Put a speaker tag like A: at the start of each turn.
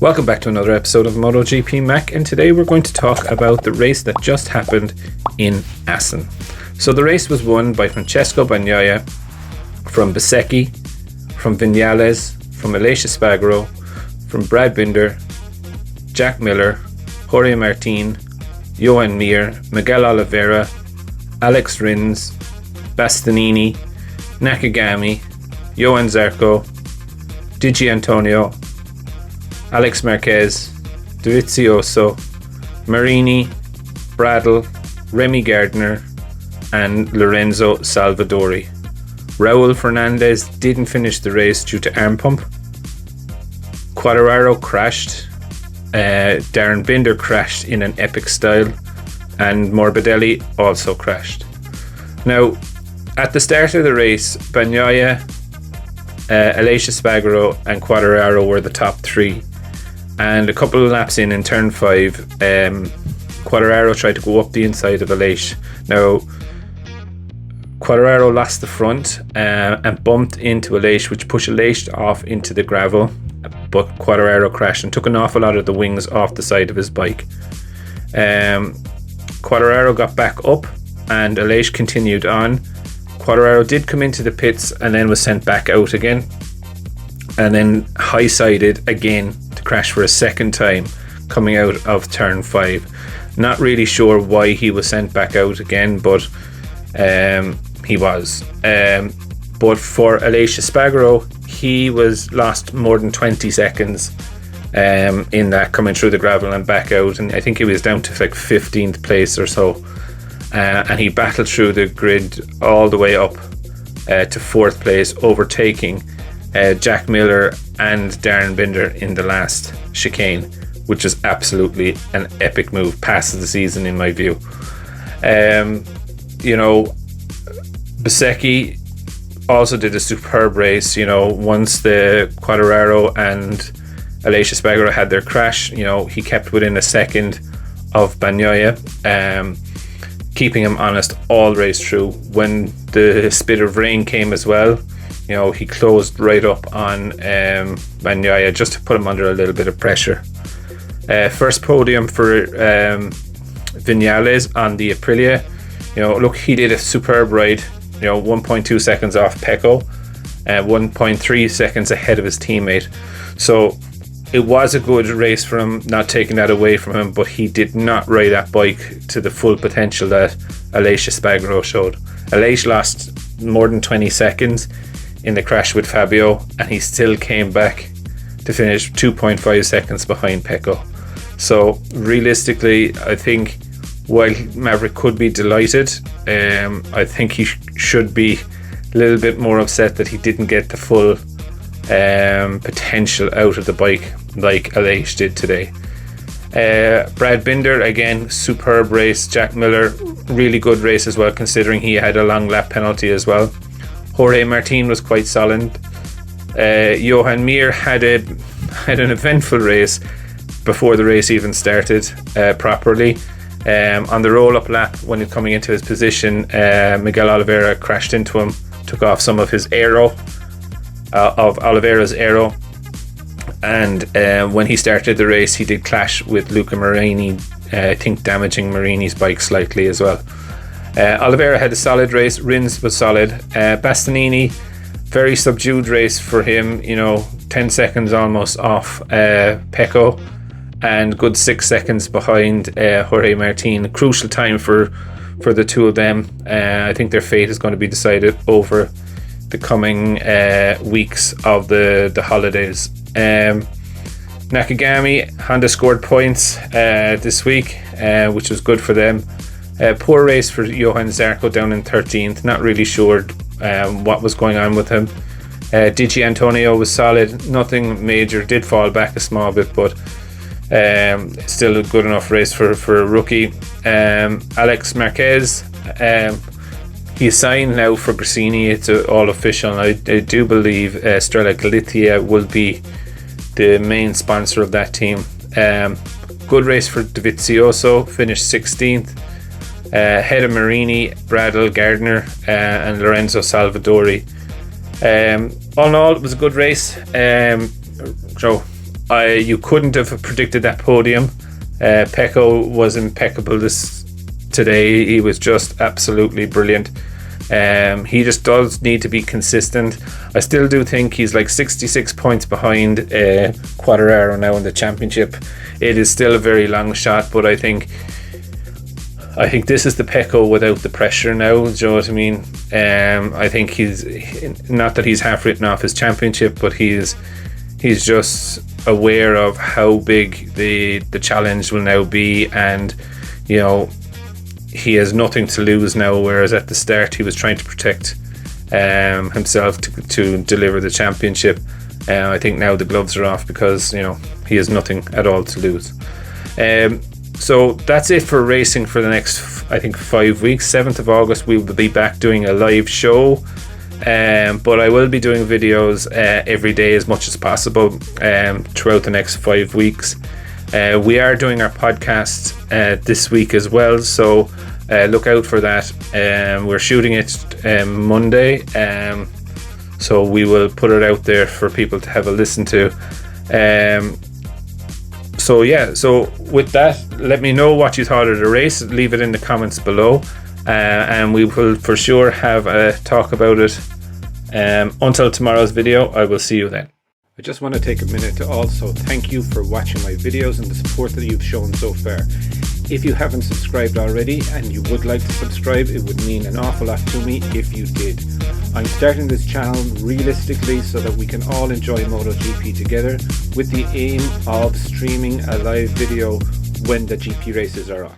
A: Welcome back to another episode of MotoGP Mac, and today we're going to talk about the race that just happened in Assen. So the race was won by Francesco Bagnaia from Bezzecchi, from Viñales, from Aleix Espargaro, from Brad Binder, Jack Miller, Jorge Martin, Johan Mir, Miguel Oliveira, Alex Rins, Bastianini, Nakagami, Johan Zarco, Digi Antonio, Alex Marquez, Dovizioso, Marini, Bradl, Remy Gardner, and Lorenzo Salvadori. Raul Fernandez didn't finish the race due to arm pump. Quartararo crashed. Darren Binder crashed in an epic style, and Morbidelli also crashed. Now, at the start of the race, Bagnaia, Aleix Espargaro and Quartararo were the top three. And a couple of laps in turn 5, Quartararo tried to go up the inside of Aleix. Now, Quartararo lost the front and bumped into Aleix, which pushed Aleix off into the gravel. But Quartararo crashed and took an awful lot of the wings off the side of his bike. Quartararo got back up and Aleix continued on. Quartararo did come into the pits and then was sent back out again. And then high-sided again to crash for a second time coming out of turn 5. Not really sure why he was sent back out again, but he was. But for Aleix Espargaro, he was lost more than 20 seconds in that, coming through the gravel and back out, and I think he was down to like 15th place or so, and he battled through the grid all the way up to 4th place, overtaking Jack Miller and Darren Binder in the last chicane, which is absolutely an epic move, pass of the season in my view. Bezzecchi also did a superb race. Once the Quartararo and Aleix Espargaro had their crash, he kept within a second of Bagnaia, keeping him honest all race through. When the spit of rain came as well, he closed right up on Bagnaia just to put him under a little bit of pressure. First podium for Viñales on the Aprilia. He did a superb ride. 1.2 seconds off Pecco, 1.3 seconds ahead of his teammate. So it was a good race for him, not taking that away from him, but he did not ride that bike to the full potential that Aleix Espargaro showed. Aleix lost more than 20 seconds in the crash with Fabio, and he still came back to finish 2.5 seconds behind Pecco. So realistically, I think while Maverick could be delighted, I think he should be a little bit more upset that he didn't get the full potential out of the bike like Aleix did today. Brad Binder, again, superb race. Jack Miller, really good race as well, considering he had a long lap penalty as well. Jorge Martin was quite solid. Johan Mir had an eventful race before the race even started properly. On the roll-up lap, when he was coming into his position, Miguel Oliveira crashed into him, took off some of his aero, of Oliveira's aero, and when he started the race, he did clash with Luca Marini, I think damaging Marini's bike slightly as well. Oliveira had a solid race. Rins was solid. Bastianini, very subdued race for him, 10 seconds almost off Pecco, and good 6 seconds behind Jorge Martin. Crucial time for the two of them. I think their fate is going to be decided over the coming weeks of the holidays. Nakagami, Honda scored points this week, which was good for them. Poor race for Johan Zarco, down in 13th. Not really sure what was going on with him. Digi Antonio was solid, nothing major, did fall back a small bit, but still a good enough race for a rookie. Alex Marquez, he's signed now for Gresini. It's all official. I do believe Strela Galicia will be the main sponsor of that team. Good race for Dovizioso, finished 16th. Ahead of Marini, Bradl, Gardner, and Lorenzo Salvadori. All in all, it was a good race. So You couldn't have predicted that podium. Pecco was impeccable today. He was just absolutely brilliant. He just does need to be consistent. I still do think he's like 66 points behind Quartararo now in the championship. It is still a very long shot, but I think this is the Pecco without the pressure now. Do you know what I mean? I think he's not that he's half written off his championship, but he's just aware of how big the challenge will now be, and you know, he has nothing to lose now, whereas at the start he was trying to protect himself to deliver the championship. I think now the gloves are off because, you know, he has nothing at all to lose. So that's it for racing for the next, I think, 5 weeks. 7th of August we will be back doing a live show, but I will be doing videos every day as much as possible throughout the next 5 weeks. We are doing our podcast this week as well, so look out for that. We're shooting it Monday, so we will put it out there for people to have a listen to. So with that, let me know what you thought of the race. Leave it in the comments below, and we will for sure have a talk about it. Until tomorrow's video, I will see you then. I just want to take a minute to also thank you for watching my videos and the support that you've shown so far. If you haven't subscribed already and you would like to subscribe, it would mean an awful lot to me if you did. I'm starting this channel realistically so that we can all enjoy MotoGP together, with the aim of streaming a live video when the GP races are on.